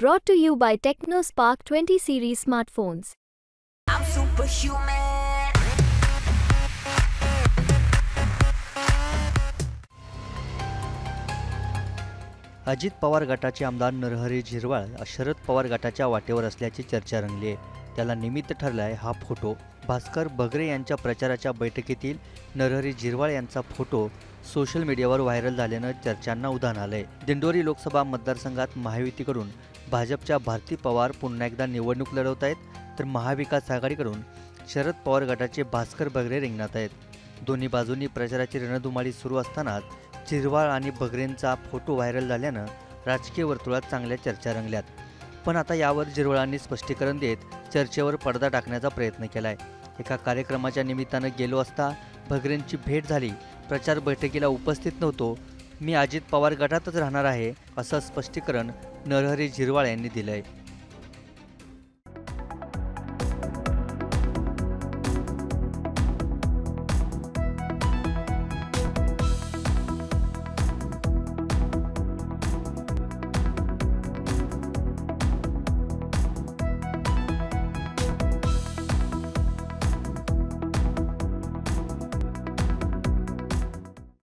Brought to you by TechnoSpark 20 series smartphones. I'm superhuman. Ajit Pawar गटाचे आमदार नरहरी झिरवाळ शरद पवार गटाच्या वाटेवर असल्याची चर्चा रंगली आहे. त्याला निमित्त ठरलाय हा फोटो. भास्कर बगरे यांच्या प्रचाराच्या बैठकीतील नरहरी झिरवाळ यांचा फोटो सोशल मीडियावर व्हायरल झाल्यानं चर्चांना उधाण आलंय. दिंडोरी लोकसभा मतदारसंघात महायुतीकडून भाजपच्या भारती पवार पुन्हा एकदा निवडणूक लढवत आहेत, तर महाविकास आघाडीकडून शरद पवार गटाचे भास्कर बगरे रिंगणात आहेत. दोन्ही बाजूंनी प्रचाराची रणधुमाळी सुरू असतानाच झिरवाळ आणि बगरेंचा फोटो व्हायरल झाल्यानं राजकीय वर्तुळात चांगल्या चर्चा रंगल्यात. पण आता यावर झिरवाळांनी स्पष्टीकरण देत चर्चेवर पडदा टाकण्याचा प्रयत्न केलाय. एका कार्यक्रमाच्या निमित्तानं गेलो असता बगरेंची भेट झाली. प्रचार बैठकीला उपस्थित नव्हतो. मी अजित पवार गटातच राहणार आहे, असं स्पष्टीकरण नरहरी झिरवाळ यांनी दिलंय.